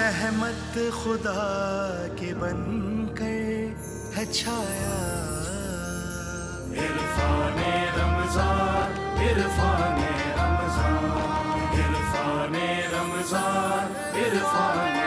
रहमत खुदा के बनकर है छाया। इरफाने रमजान, इरफाने रमजान, इरफाने रमजान, इरफाने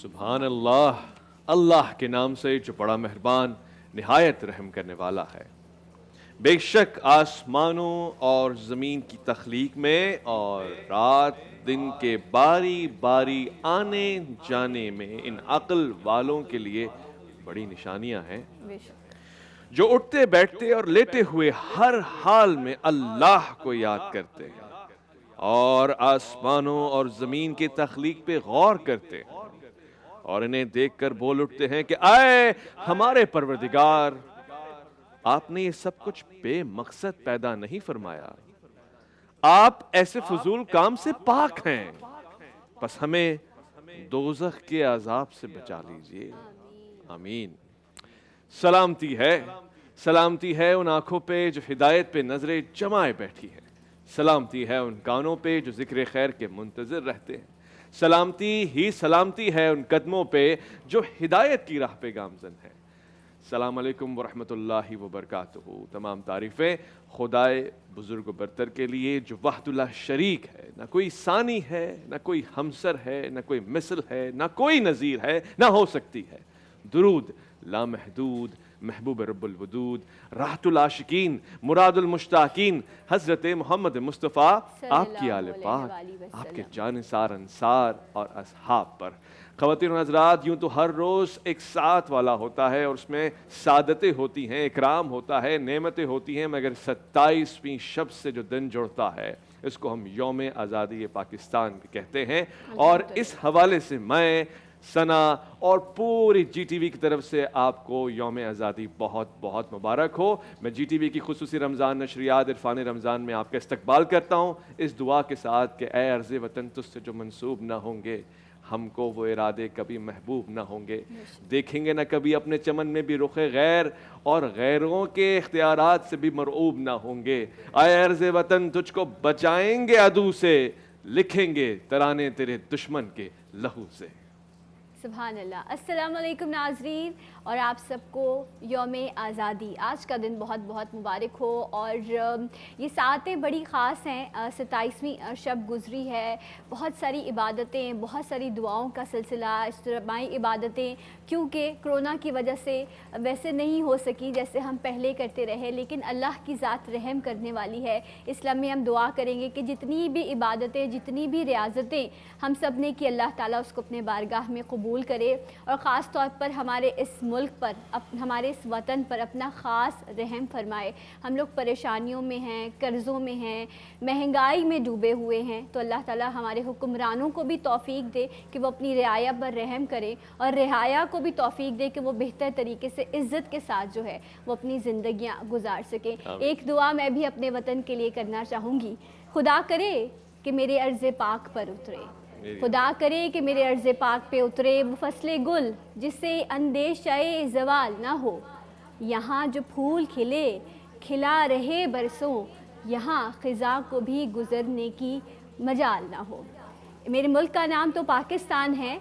सुभान अल्लाह। अल्लाह के नाम से जो बड़ा मेहरबान निहायत रहम करने वाला है। बेशक आसमानों और ज़मीन की तख्लीक में और रात दिन के बारी बारी आने जाने में इन अक्ल वालों के लिए बड़ी निशानियां हैं, जो उठते बैठते और लेटे हुए हर हाल में अल्लाह को याद करते हैं और आसमानों और ज़मीन की तख्लीक पे गौर करते हैं और इन्हें देखकर बोल उठते हैं कि आए हमारे परवरदिगार, आपने ये सब कुछ बेमकसद पैदा नहीं फरमाया, आप ऐसे फजूल काम से पाक हैं, बस हमें दोज़ख के अजाब से बचा लीजिए, आमीन। सलामती है उन आँखों पे जो हिदायत पे नजरें जमाए बैठी है, सलामती है उन कानों पे जो जिक्र खैर के मुंतज़िर रहते हैं, सलामती है उन कदमों पे जो हिदायत की राह पे गामज़न है, अस्सलाम वालेकुम वरहमतुल्लाहि वबरकातुहू। तमाम तारीफ़ें खुदाए बुज़ुर्ग बरतर के लिए जो वहदुल्ला शरीक है, ना कोई सानी है, ना कोई हमसर है, ना कोई मिसल है, ना कोई नज़ीर है, ना हो सकती है। दुरूद लामहदूद महबूब रब्बुल वदूद राहतुल आशिकीन मुरादुल मुश्ताकीन हज़रत मोहम्मद मुस्तफ़ा आपकी आले पाक, आपके जानिसार अंसार और असहाब पर। ख़वातीन और हज़रात, यूँ तो हर रोज़ एक साथ वाला होता है और उसमें सादतें होती हैं, इकराम होता है, नेमतें होती हैं, मगर 27वीं शब से जो दिन जुड़ता है इसको हम यौम आज़ादी पाकिस्तान भी कहते हैं। और इस हवाले से मैं सना और पूरी GTV की तरफ से आपको यौम आज़ादी बहुत बहुत मुबारक हो। मैं GTV की खुसूसी रमज़ान नशरियात इरफ़ान रमज़ान में आपका इस्तकबाल करता हूँ इस दुआ के साथ कि ए अर्ज़ वतन तुझसे जो मंसूब ना होंगे, हमको वो इरादे कभी महबूब ना होंगे। देखेंगे ना कभी अपने चमन में भी रुख गैर, और गैरों के इख्तियारात से भी मरऊब ना होंगे। आए अर्ज़ वतन तुझको बचाएंगे अदू से, लिखेंगे तराने तेरे दुश्मन के लहू से। सुभान अल्लाह। अस्सलाम वालेकुम नाज़रीन, और आप सबको यौम आज़ादी आज का दिन बहुत बहुत मुबारक हो। और ये सातें बड़ी ख़ास हैं। 27वीं शब गुज़री है, बहुत सारी इबादतें, बहुत सारी दुआओं का सिलसिला, इज्तिमाई इबादतें क्योंकि कोरोना की वजह से वैसे नहीं हो सकी जैसे हम पहले करते रहे, लेकिन अल्लाह की ज़ात रहम करने वाली है। इसलिए में हम दुआ करेंगे कि जितनी भी इबादतें, जितनी भी रियाज़तें हम सब ने की, अल्लाह ताला उसको अपने बारगाह में कबूल करे और ख़ास तौर पर हमारे इस मुल्क पर, हमारे इस वतन पर अपना ख़ास रहम फरमाए। हम लोग परेशानियों में हैं, कर्ज़ों में हैं, महंगाई में डूबे हुए हैं, तो अल्लाह ताला हमारे हुक्मरानों को भी तौफ़ीक दे कि वो अपनी रियाया पर रहम करें, और रियाया को भी तौफ़ीक दे कि वो बेहतर तरीके से इज़्ज़त के साथ जो है वो अपनी ज़िंदगियाँ गुजार सकें। एक दुआ मैं भी अपने वतन के लिए करना चाहूँगी। खुदा करे कि मेरे अर्ज़ पाक पर उतरे, खुदा करे कि मेरे अर्ज़ पाक पे उतरे वो फसले गुल जिससे अंदेशाए ज़वाल ना हो। यहाँ जो फूल खिले खिला रहे बरसों, यहाँ ख़िज़ा को भी गुज़रने की मजाल ना हो। मेरे मुल्क का नाम तो पाकिस्तान है,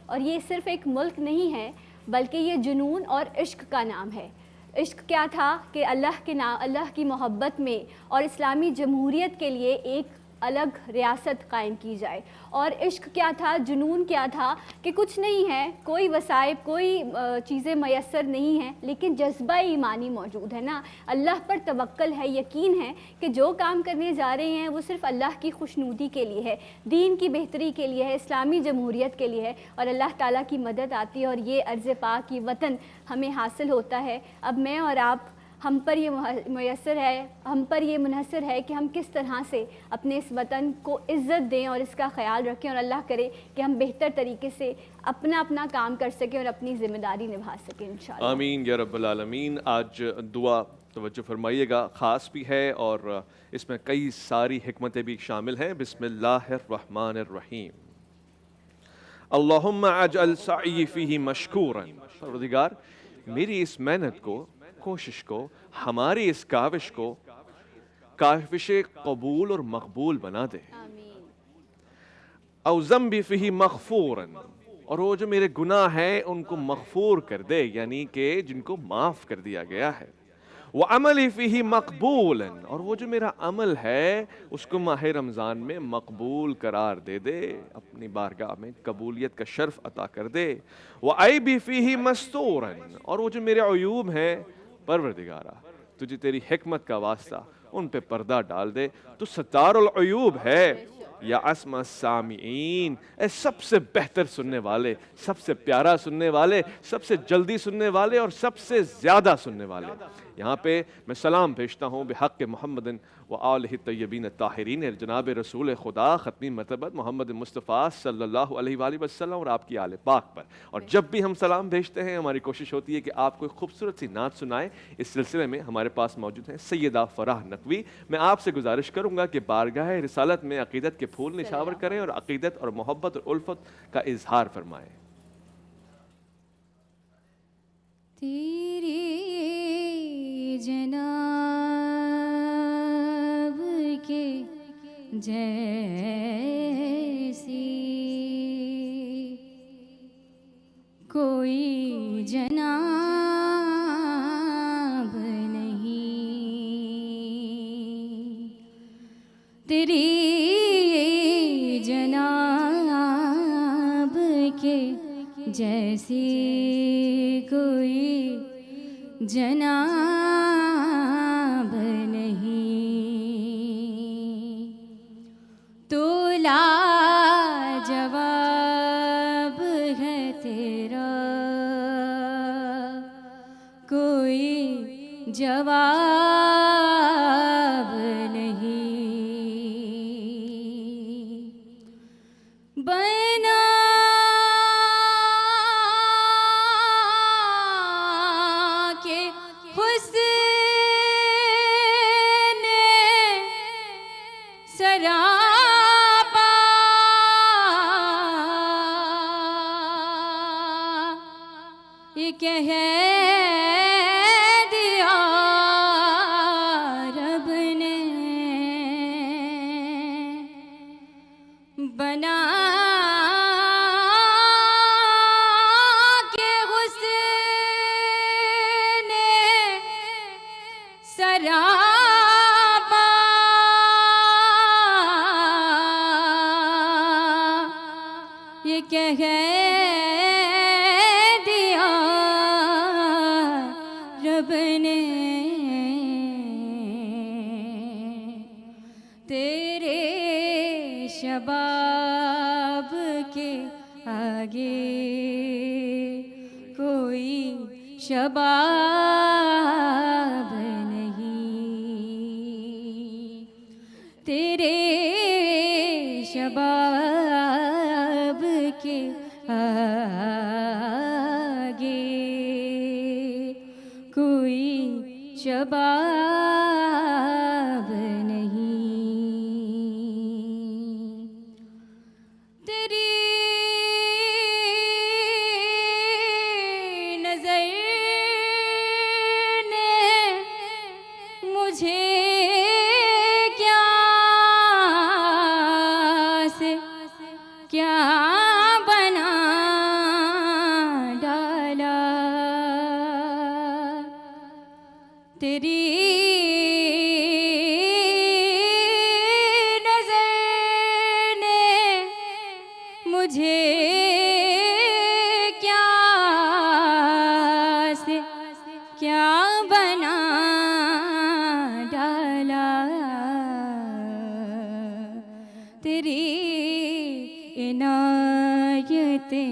और ये सिर्फ़ एक मुल्क नहीं है बल्कि ये जुनून और इश्क का नाम है। इश्क क्या था कि अल्लाह के नाम, अल्लाह की मोहब्बत में और इस्लामी जमहूरियत के लिए एक अलग रियासत कायम की जाए। और इश्क क्या था, जुनून क्या था कि कुछ नहीं है, कोई वसाइब, कोई चीज़ें मयसर नहीं हैं, लेकिन जज्बा ईमानी मौजूद है ना। अल्लाह पर तवक्ल है, यकीन है कि जो काम करने जा रहे हैं वो सिर्फ़ अल्लाह की खुशनुदी के लिए है, दीन की बेहतरी के लिए है, इस्लामी जमहूरियत के लिए है, और अल्लाह ताला की मदद आती है और ये अर्ज़ पाक की वतन हमें हासिल होता है। अब मैं और आप, हम पर ये मुयस्सर है, हम पर ये मुनहसर है कि हम किस तरह से अपने इस वतन को इज़्ज़त दें और इसका ख्याल रखें, और अल्लाह करे कि हम बेहतर तरीके से अपना अपना काम कर सकें और अपनी ज़िम्मेदारी निभा सकें इंशाअल्लाह। आमीन या रब्बल आलमीन। आज दुआ तवज्जो फरमाइएगा, ख़ास भी है और इसमें कई सारी हिकमतें भी शामिल हैं। बिस्मिल्लाहिर्रहमानिर्रहीम। अल्लाहुम्मा अजअल सई फीही मशकूरन। परवरदिगार, मेरी इस मेहनत को, कोशिश को, हमारी इस काविश को काविश कबूल और मकबूल बना दे। औ ज़म्बी फ़ीही मग़फ़ूरन, और वो जो मेरे गुनाह हैं उनको मग़फ़ूर कर दे, यानी कि जिनको माफ़ कर दिया गया है। व अमली फ़ीही मक़बूलन, और वो जो मेरा अमल है उसको माह रमज़ान में मकबूल करार दे दे, अपनी बारगाह में कबूलियत का शर्फ़ अता कर दे। व ऐबी फ़ीही मस्तूरन, और वो जो मेरे अयूब हैं परवरदिगारा, तुझे तेरी हिकमत का वास्ता उन पे पर्दा डाल दे। तो सत्तारुल अयूब है या अस्मा सामीन, सबसे बेहतर सुनने वाले, सबसे प्यारा सुनने वाले, सबसे जल्दी सुनने वाले और सबसे ज़्यादा सुनने वाले। यहाँ पे मैं सलाम भेजता हूँ बेहक़ मोहम्मदिन व आलिहि तय्यबीन ताहिरीन, जनाब रसूल खुदा ख़त्मी मरतबत मोहम्मद मुस्तफ़ा सल्लल्लाहु अलैहि वसल्लम और आपकी आले पाक पर। और जब भी हम सलाम भेजते हैं हमारी कोशिश होती है कि आपको खूबसूरत सी नात सुनाएं। इस सिलसिले में हमारे पास मौजूद हैं सैयदा फ़राह नकवी। मैं आपसे गुजारिश करूँगा कि बारगाह रिसालत में अक़ीदत के फूल निछावर करें और अक़ीदत और मोहब्बत और उल्फत का इजहार फरमाएं। तेरे जनाब के जैसी कोई जनाब तेरी जनाब के जैसी कोई जनाब नहीं। तो लाजवाब है तेरा कोई जवाब नहीं। बना के हुस्न सरापा ये कह दिया रब ने। बना के हुस्न सरापा ये कह दिया रब ने। तेरे शबाब के आगे कोई शबाब नहीं। तेरे शबाब के आगे कोई शबाब नहीं। तेरी नज़र ने मुझे क्या से क्या बना डाला। तेरी नज़र ने मुझे क्या से क्या बना डाला। तेरी इनायतें